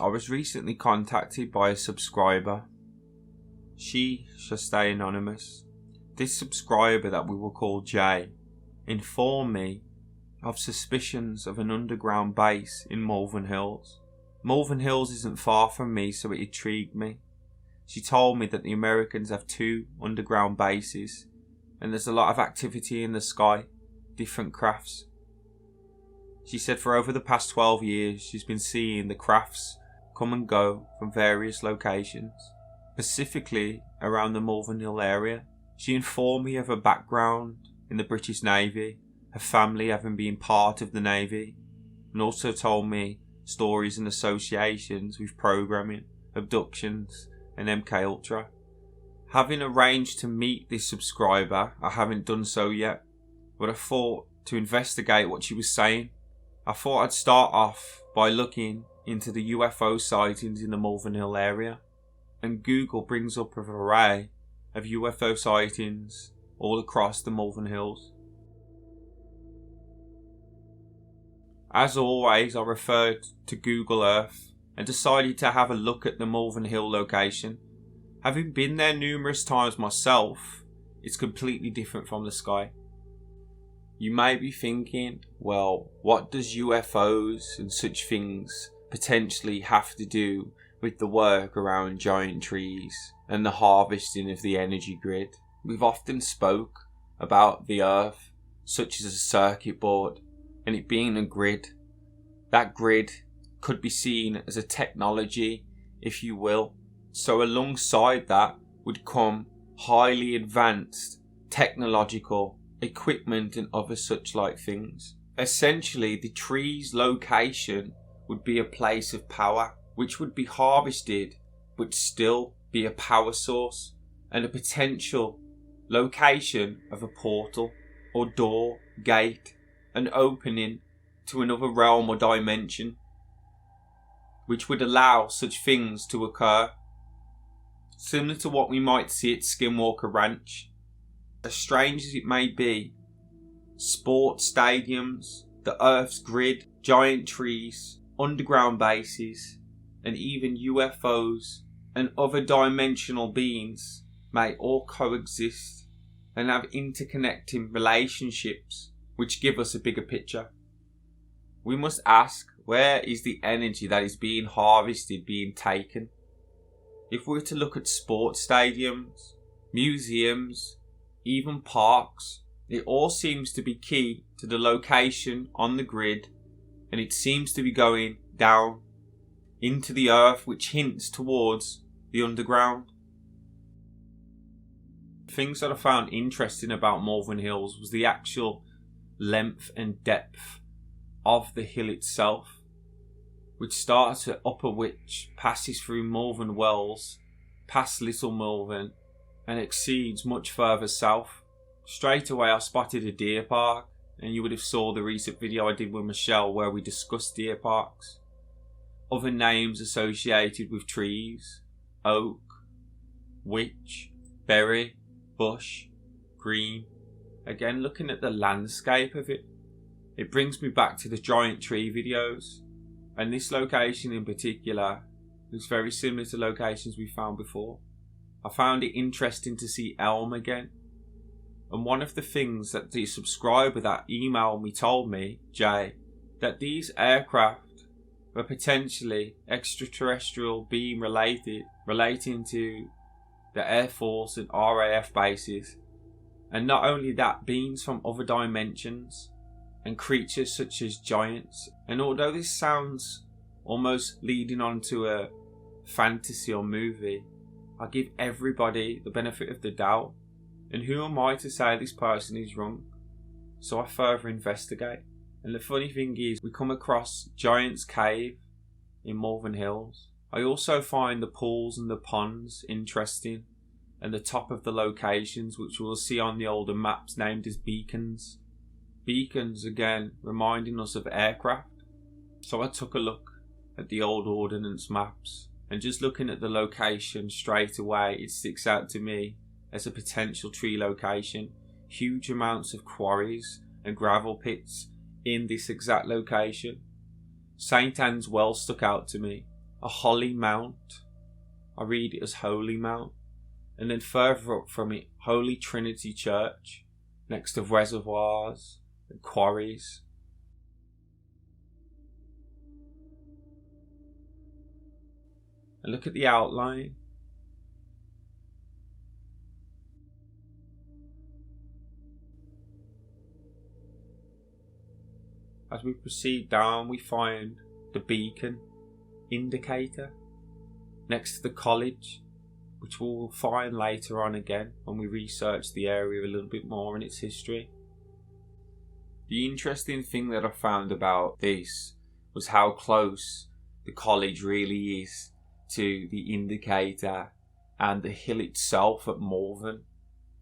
I was recently contacted by a subscriber. She shall stay anonymous. This subscriber, that we will call Jay, informed me of suspicions of an underground base in Malvern Hills. Malvern Hills isn't far from me, so it intrigued me. She told me that the Americans have 2 underground bases, and there's a lot of activity in the sky, different crafts. She said for over the past 12 years she's been seeing the crafts come and go from various locations, specifically around the Malvern Hill area. She informed me of her background in the British Navy, her family having been part of the Navy, and also told me stories and associations with programming, abductions and MK Ultra. Having arranged to meet this subscriber, I haven't done so yet, but I thought to investigate what she was saying. I thought I'd start off by looking into the UFO sightings in the Malvern Hill area, and Google brings up an array of UFO sightings all across the Malvern Hills. As always, I referred to Google Earth and decided to have a look at the Malvern Hill location. Having been there numerous times myself, it's completely different from the sky. You may be thinking, well, what does UFOs and such things potentially have to do with the work around giant trees and the harvesting of the energy grid? We've often spoke about the Earth, such as a circuit board, and it being a grid. That grid could be seen as a technology, if you will. So alongside that would come highly advanced technological equipment and other such like things. Essentially, the tree's location would be a place of power, which would be harvested but still be a power source and a potential location of a portal or door, gate, an opening to another realm or dimension, which would allow such things to occur. Similar to what we might see at Skinwalker Ranch. As strange as it may be, sports stadiums, the Earth's grid, giant trees, underground bases, and even UFOs and other dimensional beings may all coexist and have interconnecting relationships which give us a bigger picture. We must ask, where is the energy that is being harvested being taken? If we were to look at sports stadiums, museums, even parks, it all seems to be key to the location on the grid, and it seems to be going down into the earth, which hints towards the underground. Things that I found interesting about Malvern Hills was the actual length and depth of the hill itself, which starts at Upper Witch, passes through Malvern Wells, past Little Malvern, and exceeds much further south. Straight away I spotted a deer park, and you would have saw the recent video I did with Michelle where we discussed deer parks. Other names associated with trees: oak, witch, berry, bush, green. Again, looking at the landscape of it, it brings me back to the giant tree videos, and this location in particular looks very similar to locations we found before. I found it interesting to see elm again, and one of the things that the subscriber that emailed me told me, Jay, that these aircraft were potentially extraterrestrial being relating to the Air Force and RAF bases, and not only that, beings from other dimensions and creatures such as giants. And although this sounds almost leading on to a fantasy or movie, I give everybody the benefit of the doubt, and who am I to say this person is wrong? So I further investigate, and the funny thing is, we come across Giant's Cave in Malvern Hills. I also find the pools and the ponds interesting, and the top of the locations, which we'll see on the older maps, named as beacons. Beacons, again, reminding us of aircraft. So I took a look at the old ordnance maps, and just looking at the location straight away, it sticks out to me as a potential tree location. Huge amounts of quarries and gravel pits in this exact location. St. Anne's Well stuck out to me, a Holly Mount. I read it as Holy Mount. And then further up from it, Holy Trinity Church, next to reservoirs and quarries. And look at the outline. As we proceed down, we find the beacon indicator next to the college, which we'll find later on again when we research the area a little bit more and its history. The interesting thing that I found about this was how close the college really is to the indicator and the hill itself at Malvern.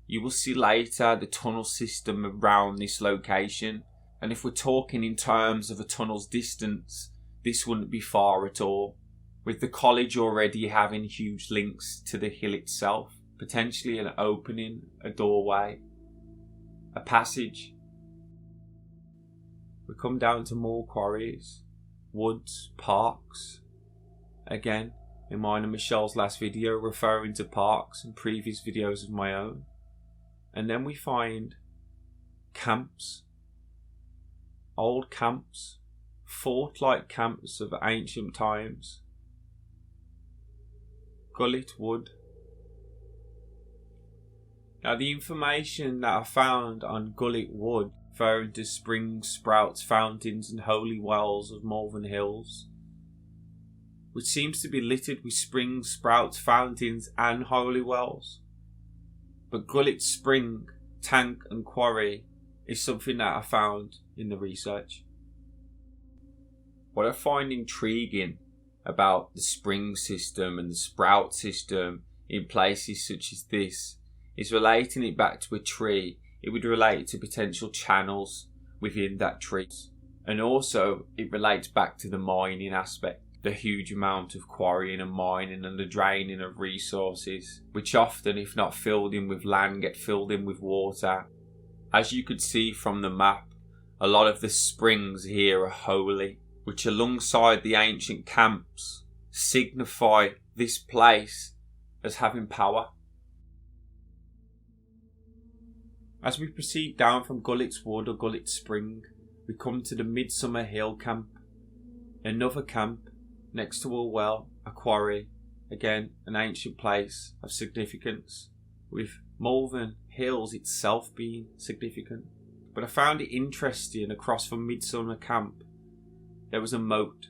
You will see later the tunnel system around this location, and if we're talking in terms of a tunnel's distance, this wouldn't be far at all, with the college already having huge links to the hill itself, potentially an opening, a doorway, a passage. We come down to more quarries, woods, parks. Again, in mine and Michelle's last video referring to parks and previous videos of my own. And then we find camps, old camps, fort-like camps of ancient times. Gullet Wood. Now the information that I found on Gullet Wood, referring to springs, sprouts, fountains and holy wells of Malvern Hills, which seems to be littered with springs, sprouts, fountains and holy wells. But Gullet Spring, Tank and Quarry is something that I found in the research. What I find intriguing about the spring system and the sprout system in places such as this is relating it back to a tree. It would relate to potential channels within that tree, and also it relates back to the mining aspect, the huge amount of quarrying and mining and the draining of resources, which often, if not filled in with land, get filled in with water. As you could see from the map, a lot of the springs here are holy, which alongside the ancient camps signify this place as having power. As we proceed down from Gullet's Wood or Gullet Spring, we come to the Midsummer Hill camp, another camp next to a well, a quarry, again an ancient place of significance, with Malvern Hills itself being significant. But I found it interesting, across from Midsummer Camp there was a moat,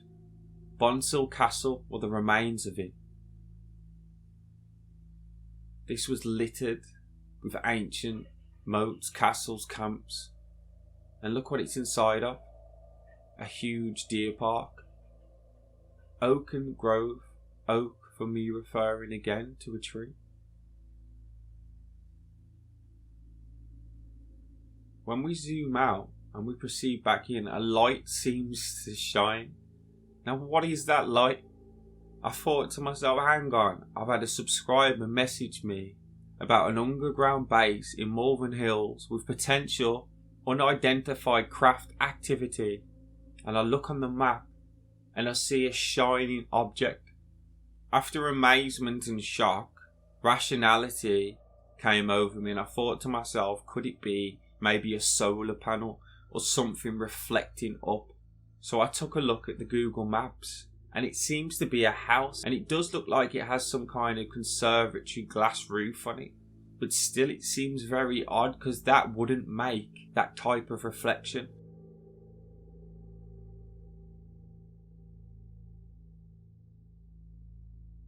Bonsill Castle, or the remains of it. This was littered with ancient moats, castles, camps, and look what it's inside of. A huge deer park. Oaken Grove, oak for me referring again to a tree. When we zoom out and we proceed back in, a light seems to shine. Now what is that light? I thought to myself, hang on, I've had a subscriber message me about an underground base in Malvern Hills with potential unidentified craft activity, and I look on the map and I see a shining object. After amazement and shock, rationality came over me and I thought to myself, could it be maybe a solar panel or something reflecting up? So I took a look at the Google Maps and it seems to be a house, and it does look like it has some kind of conservatory glass roof on it, but still it seems very odd because that wouldn't make that type of reflection.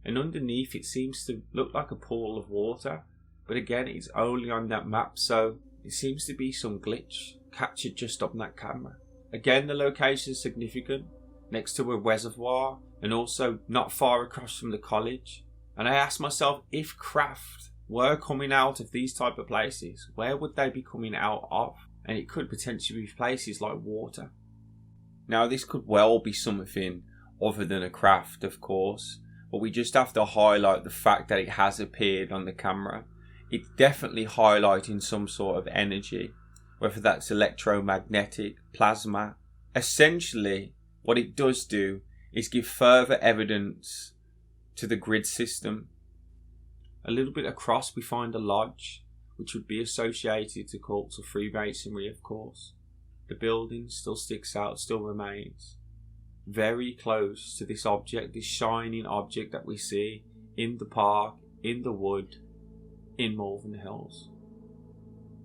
And underneath it seems to look like a pool of water, but again it's only on that map, so it seems to be some glitch captured just on that camera. Again, the location is significant, next to a reservoir and also not far across from the college. And I asked myself, if craft were coming out of these type of places, where would they be coming out of? And it could potentially be places like water. Now this could well be something other than a craft, of course, but we just have to highlight the fact that it has appeared on the camera. It's definitely highlighting some sort of energy, whether that's electromagnetic, plasma. Essentially, what it does do is give further evidence to the grid system. A little bit across we find a lodge, which would be associated to cults of Freemasonry, of course. The building still sticks out, still remains. Very close to this object, this shining object that we see in the park, in the wood, in Malvern Hills.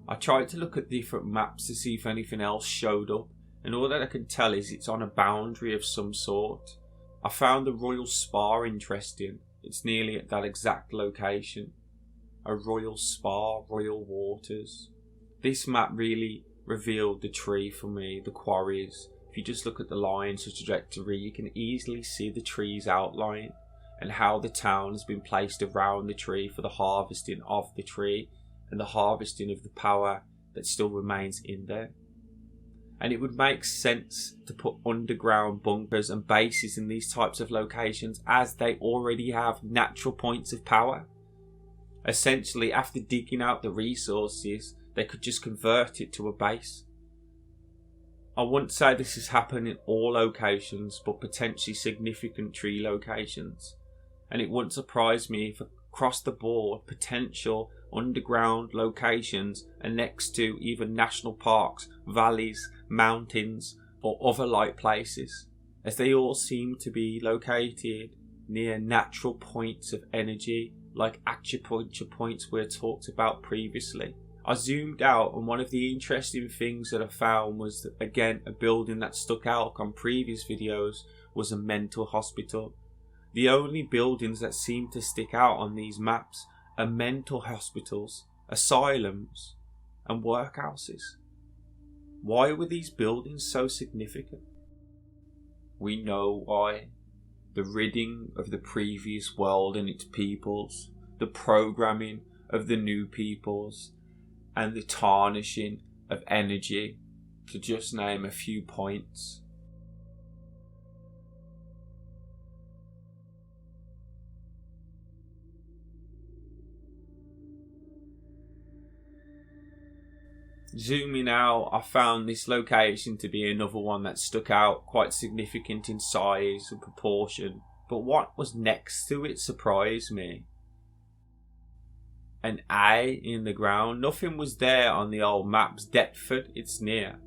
I tried to look at different maps to see if anything else showed up, and all that I can tell is it's on a boundary of some sort. I found the Royal Spa interesting. It's nearly at that exact location. A Royal Spa, Royal Waters. This map really revealed the tree for me, the quarries. If you just look at the lines of trajectory, you can easily see the tree's outline and how the town has been placed around the tree for the harvesting of the tree and the harvesting of the power that still remains in there. And it would make sense to put underground bunkers and bases in these types of locations, as they already have natural points of power. Essentially, after digging out the resources, they could just convert it to a base. I wouldn't say this has happened in all locations, but potentially significant tree locations. And it wouldn't surprise me if across the board potential underground locations are next to either national parks, valleys, mountains, or other like places, as they all seem to be located near natural points of energy, like acupuncture points we talked about previously. I zoomed out, and one of the interesting things that I found was that, again, a building that stuck out on previous videos was a mental hospital. The only buildings that seem to stick out on these maps are mental hospitals, asylums, and workhouses. Why were these buildings so significant? We know why. The ridding of the previous world and its peoples, the programming of the new peoples, and the tarnishing of energy, to just name a few points. Zooming out, I found this location to be another one that stuck out, quite significant in size and proportion. But what was next to it surprised me. An A in the ground. Nothing was there on the old maps. Deptford, it's near.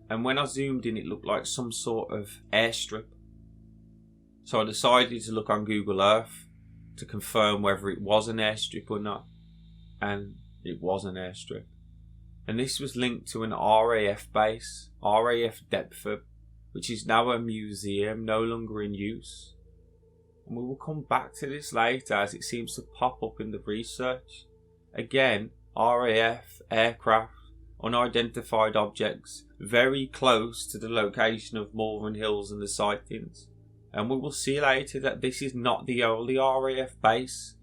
And when I zoomed in, it looked like some sort of airstrip. So I decided to look on Google Earth to confirm whether it was an airstrip or not. And it was an airstrip. And this was linked to an RAF base, RAF Deptford, which is now a museum, no longer in use. And we will come back to this later, as it seems to pop up in the research. Again, RAF, aircraft, unidentified objects, very close to the location of Malvern Hills and the sightings. And we will see later that this is not the only RAF base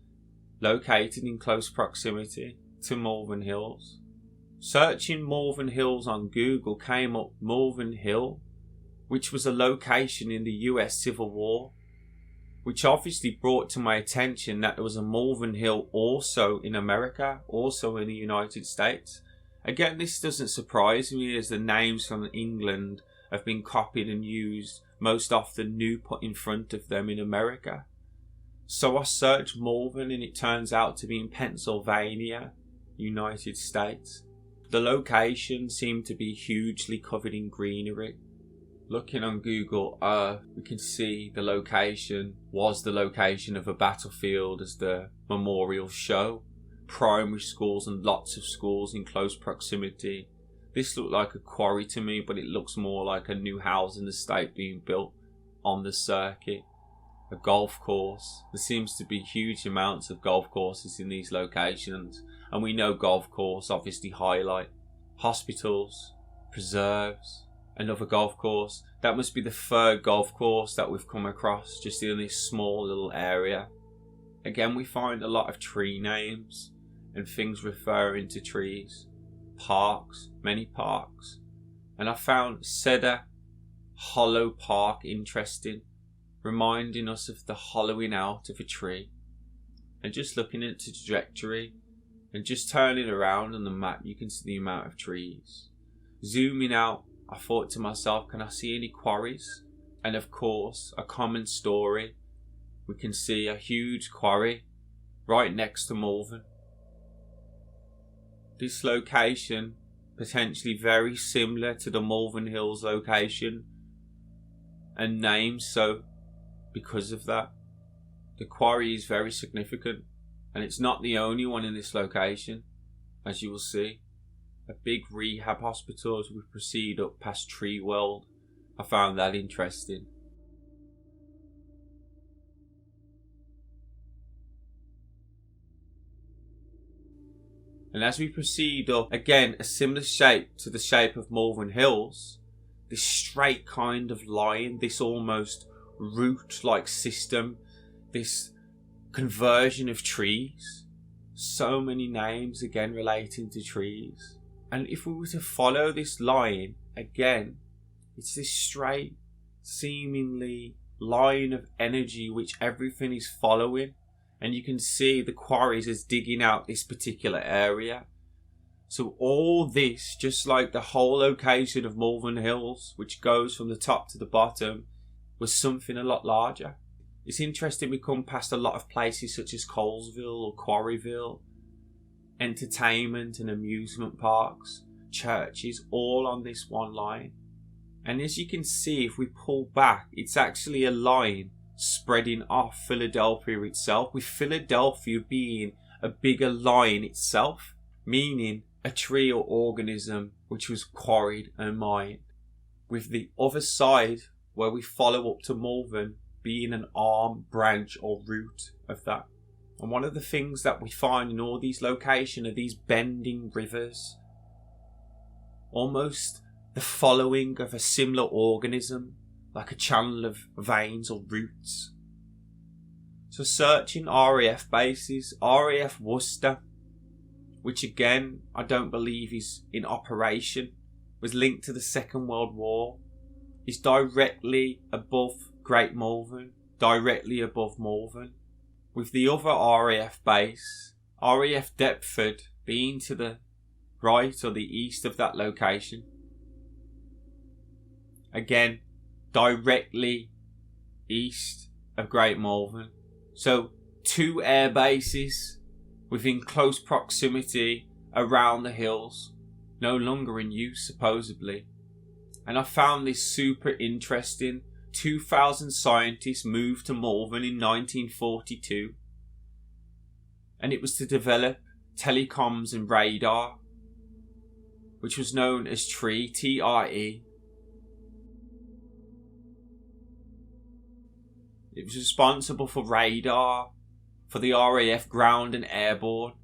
located in close proximity to Malvern Hills. Searching Malvern Hills on Google came up Malvern Hill, which was a location in the US Civil War, which obviously brought to my attention that there was a Malvern Hill also in America, also in the United States. Again, this doesn't surprise me, as the names from England have been copied and used, most often new put in front of them in America. So I searched Malvern, and it turns out to be in Pennsylvania, United States. The location seemed to be hugely covered in greenery. Looking on Google Earth, we can see the location was the location of a battlefield, as the memorials show. Primary schools and lots of schools in close proximity. This looked like a quarry to me, but it looks more like a new housing estate being built on the circuit. A golf course. There seems to be huge amounts of golf courses in these locations, and we know golf course obviously highlight hospitals, preserves, another golf course. That must be the third golf course that we've come across just in this small little area. Again, we find a lot of tree names and things referring to trees. Parks, many parks. And I found Cedar Hollow Park interesting, reminding us of the hollowing out of a tree. And just looking at the trajectory and just turning around on the map, you can see the amount of trees. Zooming out, I thought to myself, can I see any quarries? And of course, a common story. We can see a huge quarry right next to Malvern. This location, potentially very similar to the Malvern Hills location, and named so because of that. The quarry is very significant, and it's not the only one in this location, as you will see. A big rehab hospital as we proceed up past Tree World. I found that interesting. And as we proceed up, again, a similar shape to the shape of Malvern Hills, this straight kind of line, this almost root-like system, this conversion of trees. So many names again relating to trees. And if we were to follow this line, again, it's this straight, seemingly line of energy which everything is following. And you can see the quarries as digging out this particular area. So all this, just like the whole location of Malvern Hills, which goes from the top to the bottom, was something a lot larger. It's interesting we come past a lot of places such as Colesville or Quarryville, entertainment and amusement parks, churches, all on this one line. And as you can see, if we pull back, it's actually a line spreading off Philadelphia itself, with Philadelphia being a bigger line itself, meaning a tree or organism which was quarried and mined, with the other side where we follow up to Malvern being an arm, branch or root of that. And one of the things that we find in all these locations are these bending rivers, almost the following of a similar organism, like a channel of veins or roots. So searching RAF bases, RAF Worcester, which again I don't believe is in operation, was linked to the Second World War, is directly above Great Malvern, directly above Malvern, with the other RAF base, RAF Deptford, being to the right or the east of that location. Again, directly east of Great Malvern. So 2 air bases within close proximity around the hills, no longer in use supposedly. And I found this super interesting. 2,000 scientists moved to Malvern in 1942, and it was to develop telecoms and radar, which was known as TRE, T-R-E. It was responsible for radar for the RAF ground and airborne.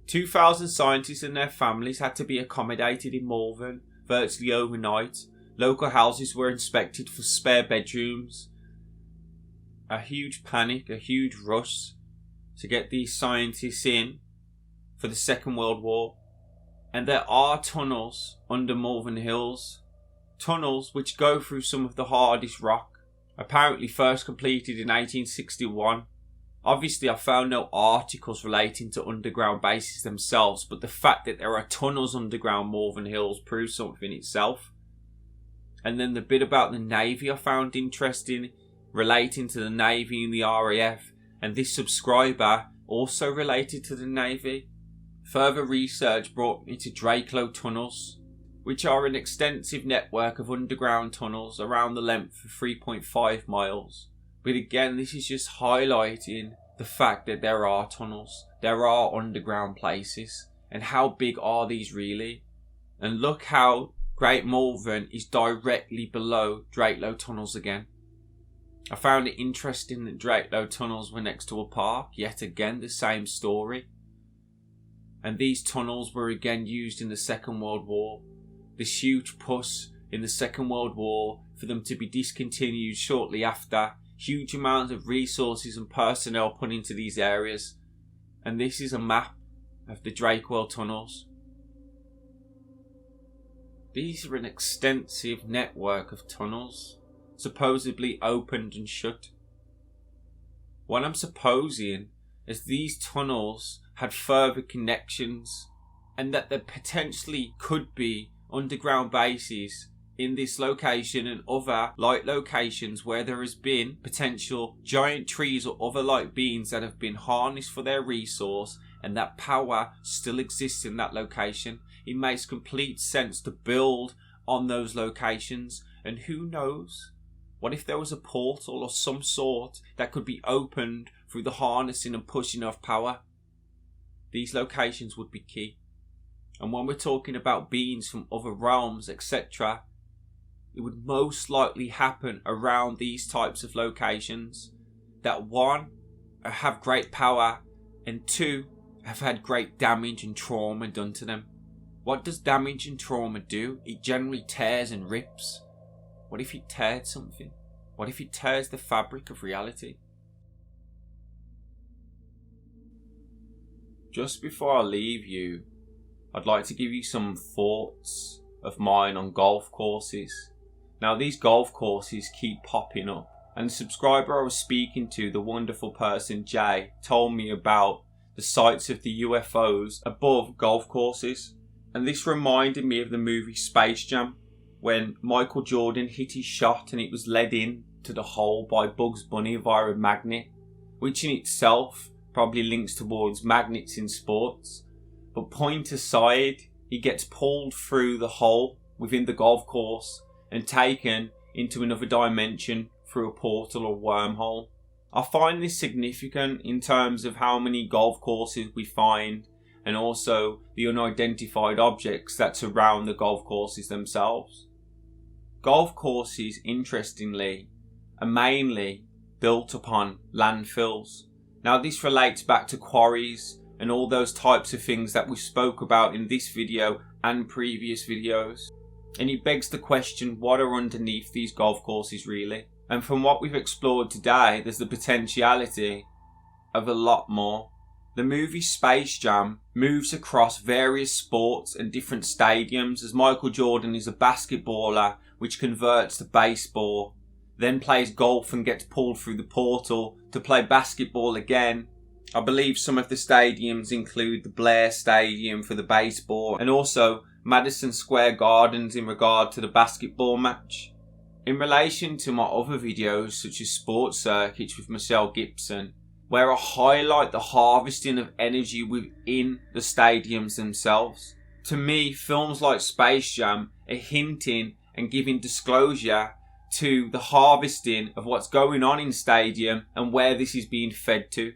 2,000 scientists and their families had to be accommodated in Malvern virtually overnight. Local houses were inspected for spare bedrooms. A huge panic, a huge rush to get these scientists in for the Second World War. And there are tunnels under Malvern Hills. Tunnels which go through some of the hardest rock. Apparently first completed in 1861. Obviously I found no articles relating to underground bases themselves, but the fact that there are tunnels underground Malvern Hills proves something itself. And then the bit about the Navy I found interesting, relating to the Navy and the RAF, and this subscriber also related to the Navy. Further research brought me to Drakelow Tunnels, which are an extensive network of underground tunnels around the length of 3.5 miles. But again, this is just highlighting the fact that there are tunnels, there are underground places, and how big are these really? And look how Great Malvern is directly below Drakelow Tunnels again. I found it interesting that Drakelow Tunnels were next to a park, yet again the same story. And these tunnels were again used in the Second World War. This huge push in the Second World War for them to be discontinued shortly after. Huge amounts of resources and personnel put into these areas. And this is a map of the Drakelow Tunnels. These are an extensive network of tunnels, supposedly opened and shut. What I'm supposing is these tunnels had further connections, and that there potentially could be underground bases in this location and other light locations where there has been potential giant trees or other light beings that have been harnessed for their resource, and that power still exists in that location. It makes complete sense to build on those locations, and who knows, what if there was a portal or some sort that could be opened through the harnessing and pushing of power? These locations would be key. And when we're talking about beings from other realms, etc., it would most likely happen around these types of locations that, one, have great power, and two, have had great damage and trauma done to them. What does damage and trauma do? It generally tears and rips. What if it teared something? What if it tears the fabric of reality? Just before I leave you, I'd like to give you some thoughts of mine on golf courses. Now, these golf courses keep popping up, and the subscriber I was speaking to, the wonderful person Jay, told me about the sights of the UFOs above golf courses. And this reminded me of the movie Space Jam, when Michael Jordan hit his shot and it was led in to the hole by Bugs Bunny via a magnet, which in itself probably links towards magnets in sports. But point aside, he gets pulled through the hole within the golf course and taken into another dimension through a portal or wormhole. I find this significant in terms of how many golf courses we find, and also the unidentified objects that surround the golf courses themselves. Golf courses, interestingly, are mainly built upon landfills. Now, this relates back to quarries and all those types of things that we spoke about in this video and previous videos. And it begs the question, what are underneath these golf courses really? And from what we've explored today, there's the potentiality of a lot more. The movie Space Jam moves across various sports and different stadiums, as Michael Jordan is a basketballer which converts to baseball, then plays golf and gets pulled through the portal to play basketball again. I believe some of the stadiums include the Blair Stadium for the baseball, and also Madison Square Gardens in regard to the basketball match. In relation to my other videos, such as Sports Circuits with Michelle Gibson, where I highlight the harvesting of energy within the stadiums themselves, to me, films like Space Jam are hinting and giving disclosure to the harvesting of what's going on in stadium and where this is being fed to.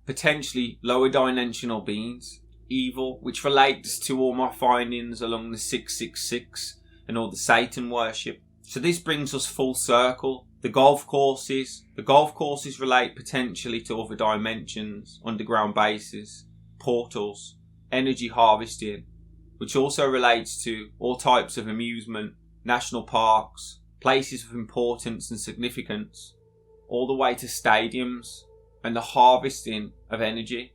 Potentially lower dimensional beings, evil, which relates to all my findings along the 666 and all the Satan worship. So this brings us full circle. The golf courses relate potentially to other dimensions, underground bases, portals, energy harvesting, which also relates to all types of amusement, national parks, places of importance and significance, all the way to stadiums and the harvesting of energy.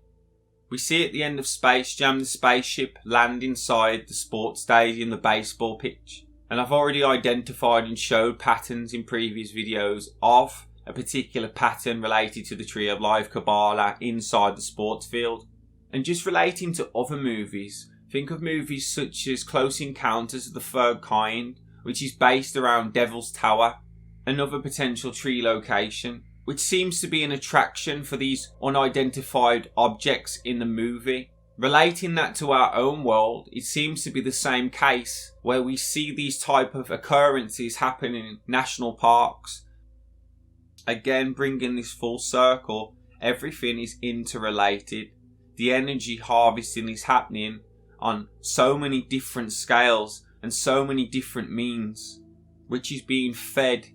We see at the end of Space Jam the spaceship land inside the sports stadium, the baseball pitch. And I've already identified and showed patterns in previous videos of a particular pattern related to the Tree of Life Kabbalah inside the sports field. And just relating to other movies, think of movies such as Close Encounters of the Third Kind, which is based around Devil's Tower, another potential tree location, which seems to be an attraction for these unidentified objects in the movie. Relating that to our own world, it seems to be the same case where we see these type of occurrences happen in national parks. Again, bringing this full circle, everything is interrelated. The energy harvesting is happening on so many different scales and so many different means, which is being fed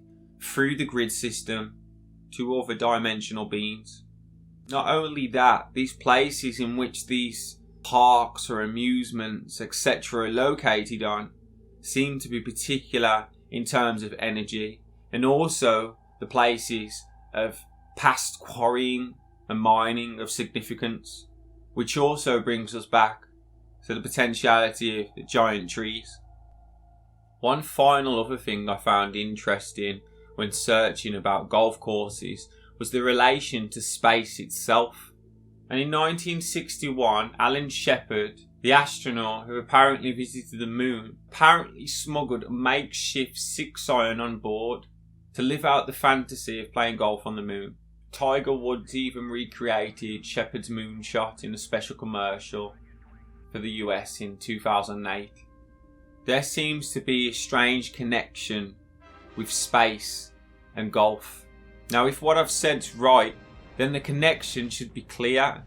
through the grid system to other dimensional beings. Not only that, these places in which these parks or amusements, etc. are located on seem to be particular in terms of energy, and also the places of past quarrying and mining of significance, which also brings us back to the potentiality of the giant trees. One final other thing I found interesting when searching about golf courses was the relation to space itself. And in 1961, Alan Shepard The astronaut who apparently visited the moon apparently smuggled a makeshift 6-iron on board to live out the fantasy of playing golf on the moon. Tiger Woods even recreated Shepard's moonshot in a special commercial for the US in 2008. There seems to be a strange connection with space and golf. Now, if what I've said's right, then the connection should be clear.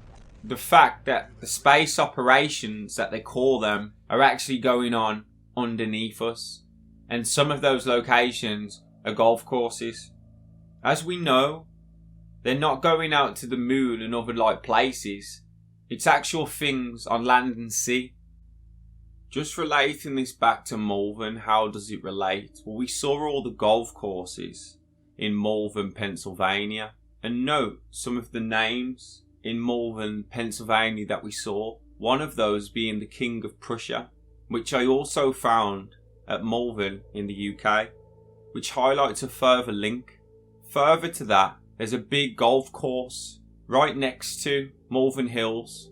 The fact that the space operations, that they call them, are actually going on underneath us. And some of those locations are golf courses. As we know, they're not going out to the moon and other like places. It's actual things on land and sea. Just relating this back to Malvern, how does it relate? Well, we saw all the golf courses in Malvern, Pennsylvania. And note some of the names in Malvern, Pennsylvania that we saw. One of those being the King of Prussia, which I also found at Malvern in the UK, which highlights a further link. Further to that, there's a big golf course right next to Malvern Hills.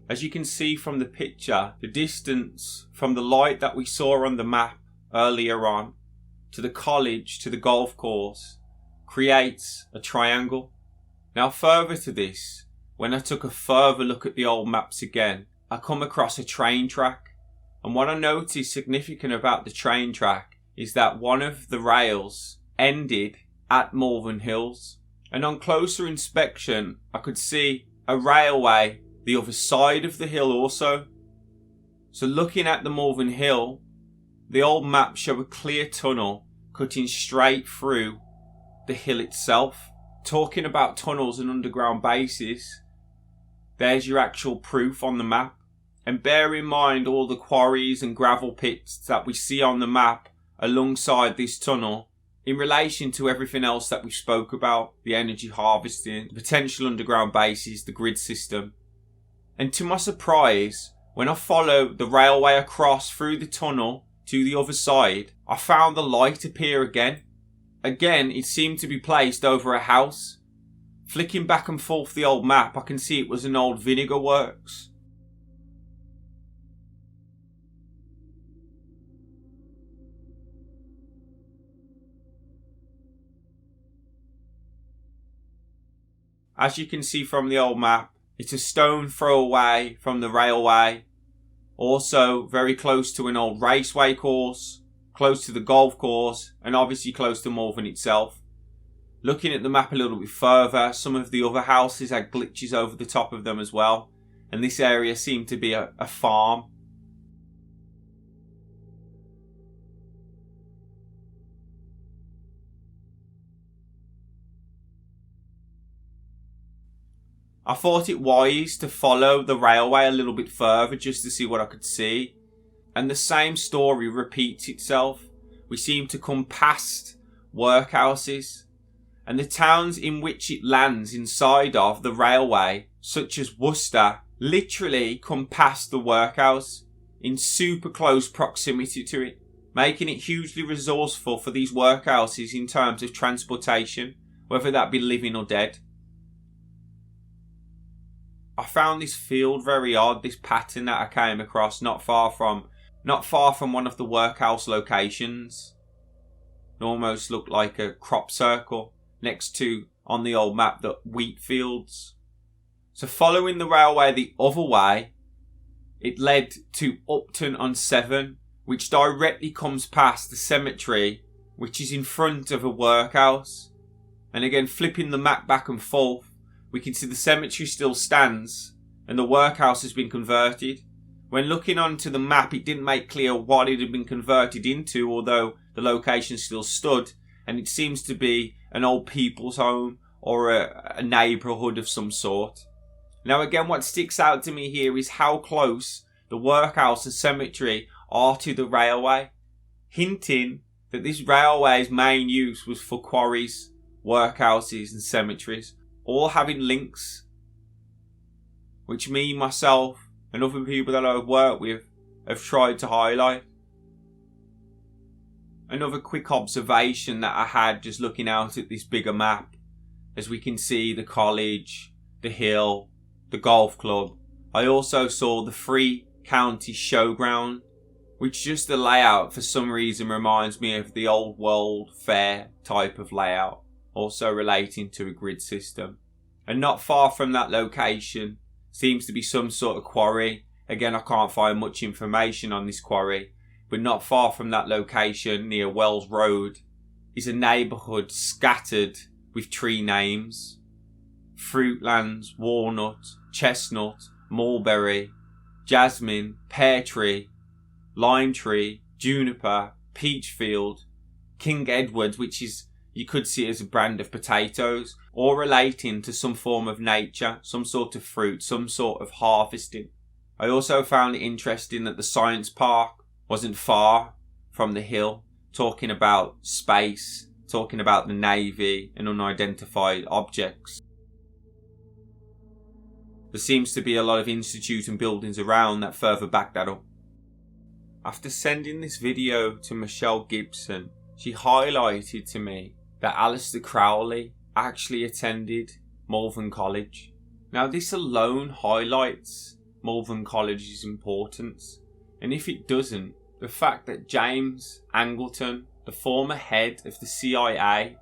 As you can see from the picture, the distance from the light that we saw on the map earlier on to the college to the golf course creates a triangle. Now further to this, when I took a further look at the old maps again, I come across a train track. And what I noticed significant about the train track is that one of the rails ended at Malvern Hills. And on closer inspection, I could see a railway the other side of the hill also. So looking at the Malvern Hill, the old maps show a clear tunnel cutting straight through the hill itself. Talking about tunnels and underground bases, there's your actual proof on the map. And bear in mind all the quarries and gravel pits that we see on the map alongside this tunnel in relation to everything else that we spoke about, the energy harvesting, the potential underground bases, the grid system. And to my surprise, when I followed the railway across through the tunnel to the other side, I found the light appear again. Again, it seemed to be placed over a house. Flicking back and forth the old map, I can see it was an old vinegar works. As you can see from the old map, it's a stone throw away from the railway. Also very close to an old raceway course, close to the golf course, and obviously close to Malvern itself. Looking at the map a little bit further, some of the other houses had glitches over the top of them as well. And this area seemed to be a farm. I thought it wise to follow the railway a little bit further just to see what I could see. And the same story repeats itself. We seem to come past workhouses. And the towns in which it lands inside of the railway, such as Worcester, literally come past the workhouse in super close proximity to it, making it hugely resourceful for these workhouses in terms of transportation, whether that be living or dead. I found this field very odd, this pattern that I came across not far from one of the workhouse locations. It almost looked like a crop circle next to, on the old map, the wheat fields. So following the railway the other way, it led to Upton-on-Severn, which directly comes past the cemetery, which is in front of a workhouse. And again, flipping the map back and forth, we can see the cemetery still stands and the workhouse has been converted. When looking onto the map, it didn't make clear what it had been converted into, although the location still stood, and it seems to be an old people's home or a neighbourhood of some sort. Now again, what sticks out to me here is how close the workhouse and cemetery are to the railway, hinting that this railway's main use was for quarries, workhouses and cemeteries, all having links, which me, myself and other people that I've worked with have tried to highlight. Another quick observation that I had just looking out at this bigger map, as we can see the college, the hill, the golf club. I also saw the 3 County Showground, which just the layout for some reason reminds me of the old World Fair type of layout, also relating to a grid system. And not far from that location seems to be some sort of quarry. Again, I can't find much information on this quarry, but not far from that location near Wells Road is a neighbourhood scattered with tree names: Fruitlands, Walnut, Chestnut, Mulberry, Jasmine, Pear Tree, Lime Tree, Juniper, Peachfield, King Edward, which is, you could see as a brand of potatoes, all relating to some form of nature, some sort of fruit, some sort of harvesting. I also found it interesting that the science park wasn't far from the hill, talking about space, talking about the Navy and unidentified objects. There seems to be a lot of institute and buildings around that further back that up. After sending this video to Michelle Gibson, she highlighted to me that Alistair Crowley actually attended Malvern College. Now this alone highlights Malvern College's importance, and if it doesn't, the fact that James Angleton, the former head of the CIA,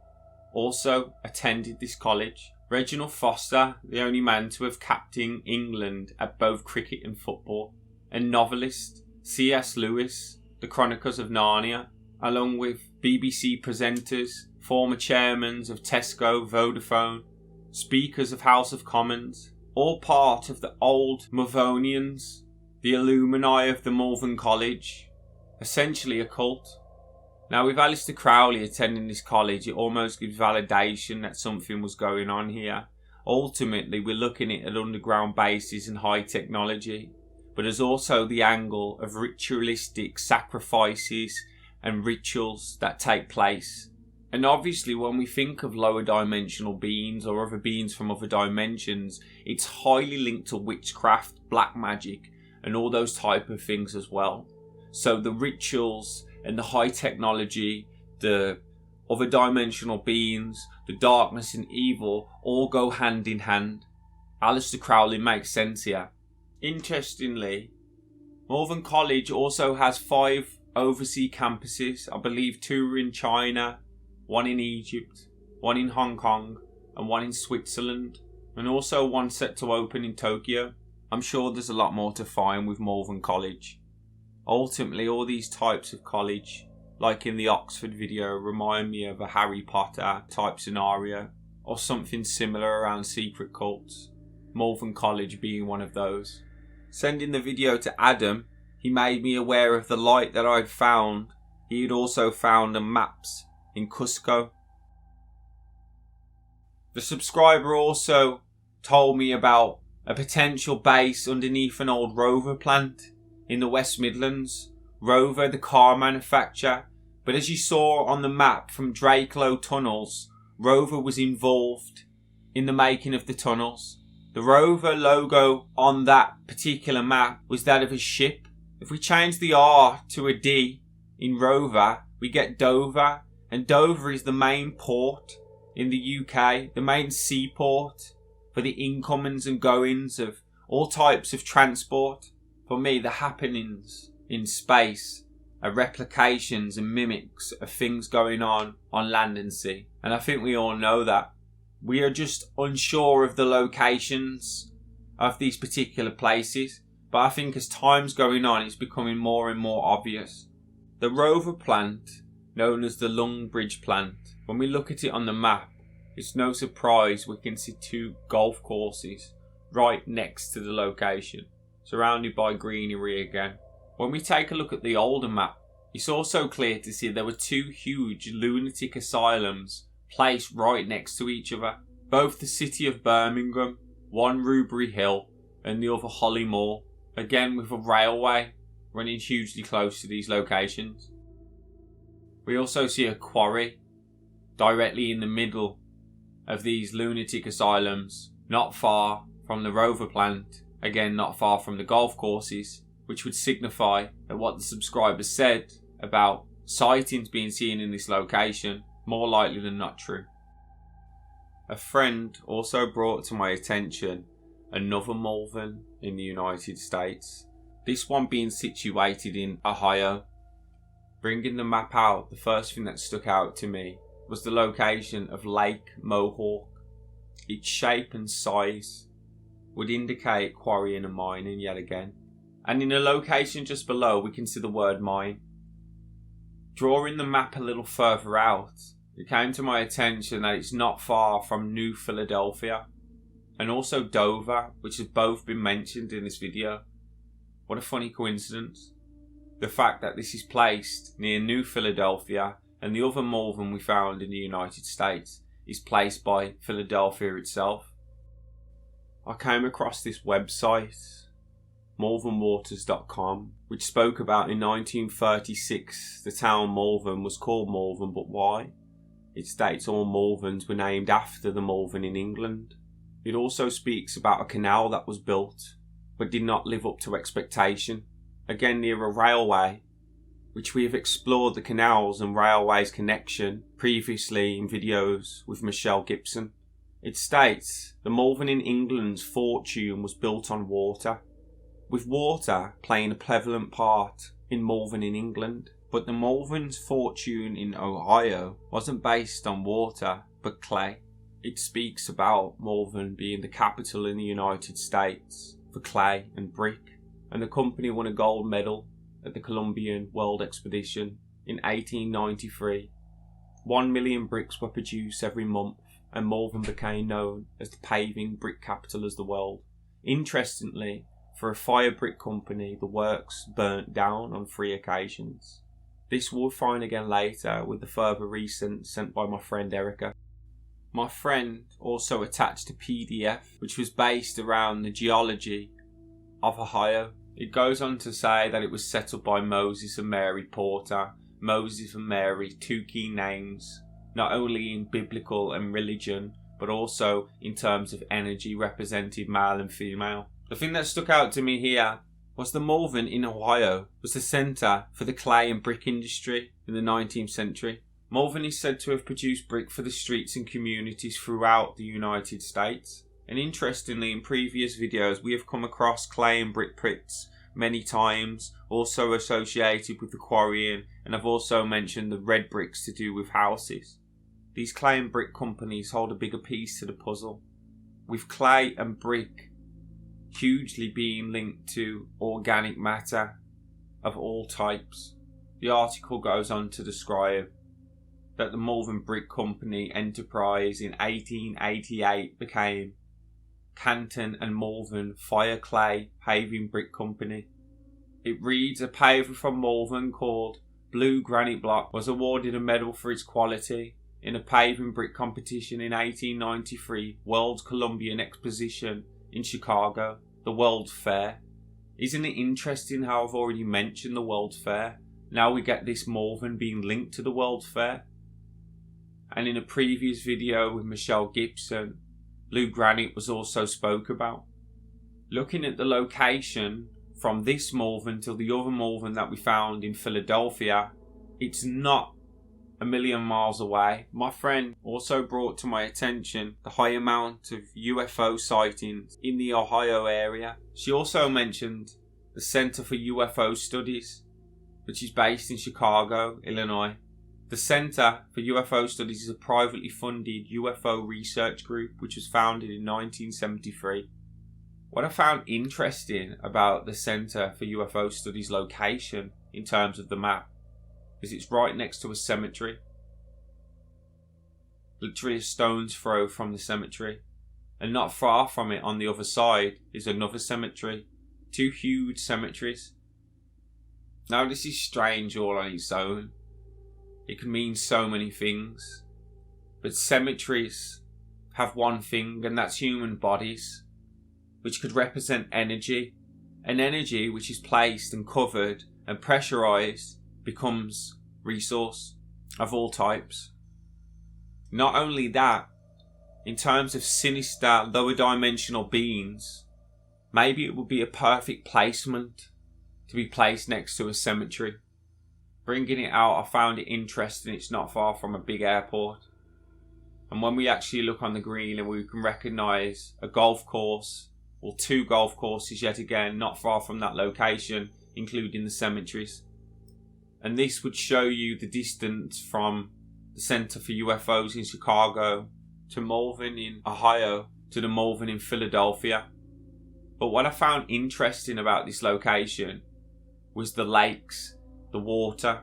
also attended this college. Reginald Foster, the only man to have captained England at both cricket and football, and novelist C.S. Lewis, the Chronicles of Narnia, along with BBC presenters, former chairmen of Tesco, Vodafone, speakers of House of Commons, all part of the old Malvernians, the alumni of the Malvern College, essentially a cult. Now with Alistair Crowley attending this college, it almost gives validation that something was going on here. Ultimately, we're looking at underground bases and high technology, but there's also the angle of ritualistic sacrifices and rituals that take place. And obviously when we think of lower dimensional beings or other beings from other dimensions, it's highly linked to witchcraft, black magic and all those type of things as well. So the rituals and the high technology, the other dimensional beings, the darkness and evil all go hand in hand. Alistair Crowley makes sense here. Interestingly, Malvern College also has 5 overseas campuses. I believe 2 are in China, 1 in Egypt, 1 in Hong Kong and 1 in Switzerland, and also 1 set to open in Tokyo. I'm sure there's a lot more to find with Malvern College. Ultimately, all these types of college, like in the Oxford video, remind me of a Harry Potter type scenario or something similar around secret cults, Malvern College being one of those. Sending the video to Adam, he made me aware of the light that I'd found. He had also found the maps in Cusco. The subscriber also told me about a potential base underneath an old Rover plant in the West Midlands. Rover, the car manufacturer. But as you saw on the map from Drakelow Tunnels, Rover was involved in the making of the tunnels. The Rover logo on that particular map was that of a ship. If we change the R to a D in Rover, we get Dover. And Dover is the main port in the UK, the main seaport for the incomings and goings of all types of transport. For me, the happenings in space are replications and mimics of things going on land and sea. And I think we all know that. We are just unsure of the locations of these particular places, but I think as time's going on, it's becoming more and more obvious. The Rover plant, known as the Longbridge plant, when we look at it on the map, it's no surprise we can see 2 golf courses right next to the location, surrounded by greenery again. When we take a look at the older map, it's also clear to see there were 2 huge lunatic asylums placed right next to each other. Both the city of Birmingham, one Rubery Hill and the other Hollymore, again with a railway running hugely close to these locations. We also see a quarry directly in the middle of these lunatic asylums, not far from the Rover plant, again not far from the golf courses, which would signify that what the subscriber said about sightings being seen in this location, more likely than not true. A friend also brought to my attention another Malvern in the United States. this one being situated in Ohio. Bringing the map out, the first thing that stuck out to me was the location of Lake Mohawk. Its shape and size would indicate quarrying and mining yet again. And in a location just below, we can see the word mine. Drawing the map a little further out, it came to my attention that it's not far from New Philadelphia and also Dover, which has both been mentioned in this video. What a funny coincidence. The fact that this is placed near New Philadelphia and the other Malvern we found in the United States is placed by Philadelphia itself. I came across this website, malvernwaters.com, which spoke about in 1936 the town Malvern was called Malvern, but why? It states all Malverns were named after the Malvern in England. It also speaks about a canal that was built but did not live up to expectation, again near a railway, which we have explored the canals and railways connection previously in videos with Michelle Gibson. It states the Malvern in England's fortune was built on water, with water playing a prevalent part in Malvern in England. But the Malvern's fortune in Ohio wasn't based on water, but clay. It speaks about Malvern being the capital in the United States for clay and brick, and the company won a gold medal at the Columbian World Expedition in 1893. 1 million bricks were produced every month, and Malvern became known as the paving brick capital of the world. Interestingly, for a fire brick company, the works burnt down on 3 occasions. This we'll find again later with the further recent sent by my friend Erica. My friend also attached a PDF which was based around the geology of Ohio. It goes on to say that it was settled by Moses and Mary Porter. Moses and Mary, 2 key names, not only in biblical and religion, but also in terms of energy represented male and female. The thing that stuck out to me here was the Malvern in Ohio was the centre for the clay and brick industry in the 19th century. Malvern is said to have produced brick for the streets and communities throughout the United States. And interestingly, in previous videos, we have come across clay and brick pits many times, also associated with the quarrying, and I've also mentioned the red bricks to do with houses. These clay and brick companies hold a bigger piece to the puzzle, with clay and brick hugely being linked to organic matter of all types. The article goes on to describe that the Malvern Brick Company enterprise in 1888 became Canton and Malvern Fire Clay Paving Brick Company. It reads, a paver from Malvern called Blue Granite Block was awarded a medal for its quality in a paving brick competition in 1893 World's Columbian Exposition in Chicago, the World's Fair. Isn't it interesting how I've already mentioned the World's Fair? Now we get this Malvern being linked to the World's Fair. And in a previous video with Michelle Gibson, blue granite was also spoke about. Looking at the location from this Malvern to the other Malvern that we found in Philadelphia, it's not a million miles away. My friend also brought to my attention the high amount of UFO sightings in the Ohio area. She also mentioned the Center for UFO Studies, which is based in Chicago, Illinois. The Center for UFO Studies is a privately funded UFO research group which was founded in 1973. What I found interesting about the Center for UFO Studies location in terms of the map is it's right next to a cemetery. Literally a stone's throw from the cemetery. And not far from it on the other side is another cemetery. 2 huge cemeteries. Now this is strange all on its own. It can mean so many things. But cemeteries have one thing, and that's human bodies, which could represent energy. An energy which is placed and covered and pressurized becomes resource of all types. Not only that, in terms of sinister, lower dimensional beings, maybe it would be a perfect placement to be placed next to a cemetery. Bringing it out, I found it interesting. It's not far from a big airport. And when we actually look on the green and we can recognise a golf course or 2 golf courses yet again not far from that location, including the cemeteries. And this would show you the distance from the Center for UFOs in Chicago to Malvern in Ohio to the Malvern in Philadelphia. But what I found interesting about this location was the lakes, the water,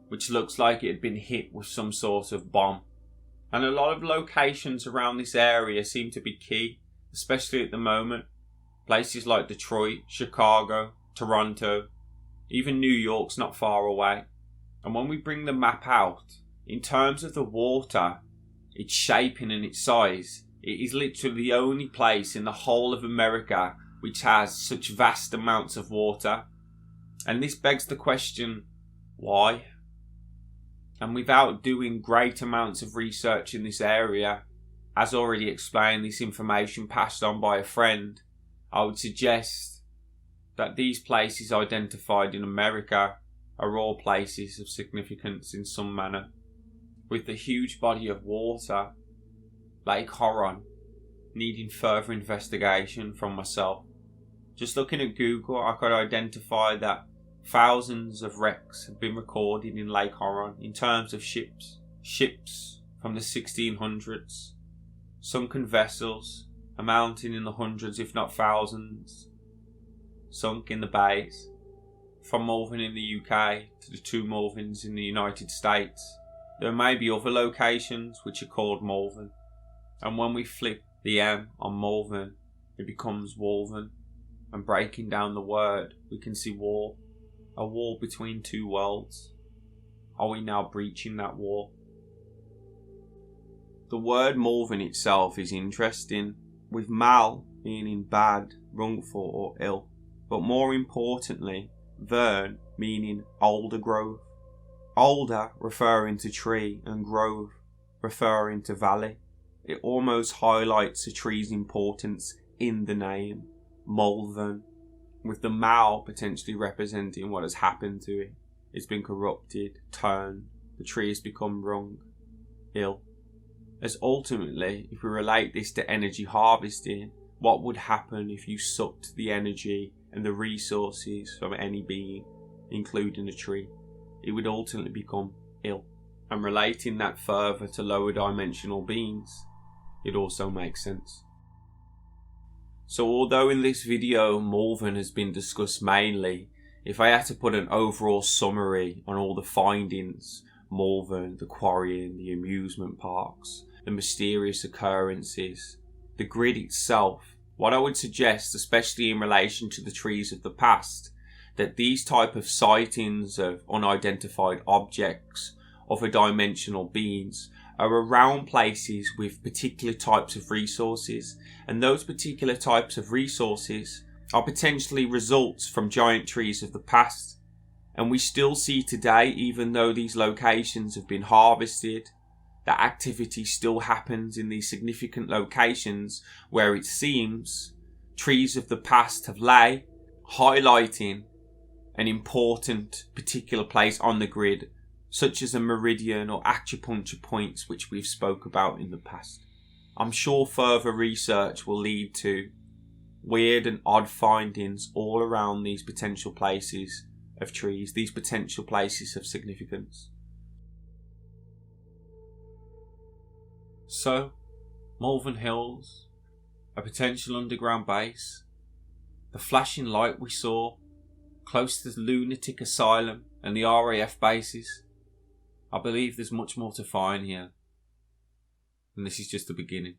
which looks like it had been hit with some sort of bomb. And a lot of locations around this area seem to be key, especially at the moment. Places like Detroit, Chicago, Toronto, even New York's not far away. And when we bring the map out, in terms of the water, its shaping and its size, it is literally the only place in the whole of America which has such vast amounts of water. And this begs the question, why? And without doing great amounts of research in this area, as already explained, this information passed on by a friend, I would suggest that these places identified in America are all places of significance in some manner. With the huge body of water, Lake Huron, needing further investigation from myself. Just looking at Google, I could identify that thousands of wrecks have been recorded in Lake Huron in terms of ships from the 1600s, sunken vessels amounting in the hundreds if not thousands, sunk in the bays, from Malvern in the UK to the 2 Malverns in the United States. There may be other locations which are called Malvern, and when we flip the M on Malvern, it becomes Walvern, and breaking down the word, we can see war, a war between 2 worlds. Are we now breaching that war? The word Malvern itself is interesting, with mal meaning bad, wrongful or ill, but more importantly, vern meaning alder grove. Alder referring to tree and grove referring to valley. It almost highlights a tree's importance in the name, Malvern, with the mal potentially representing what has happened to it. It's been corrupted, turned, the tree has become wrong, ill. As ultimately, if we relate this to energy harvesting, what would happen if you sucked the energy and the resources from any being, including a tree? It would ultimately become ill. And relating that further to lower dimensional beings, it also makes sense. So although in this video Malvern has been discussed mainly, if I had to put an overall summary on all the findings, Malvern, the quarrying, the amusement parks, the mysterious occurrences, the grid itself, what I would suggest, especially in relation to the trees of the past, that these type of sightings of unidentified objects, other dimensional beings, are around places with particular types of resources, and those particular types of resources are potentially results from giant trees of the past. And we still see today, even though these locations have been harvested, that activity still happens in these significant locations where it seems trees of the past have lay, highlighting an important particular place on the grid, such as a meridian or acupuncture points which we've spoke about in the past. I'm sure further research will lead to weird and odd findings all around these potential places of trees, these potential places of significance. So, Malvern Hills, a potential underground base, the flashing light we saw close to the lunatic asylum and the RAF bases. I believe there's much more to find here, and this is just the beginning.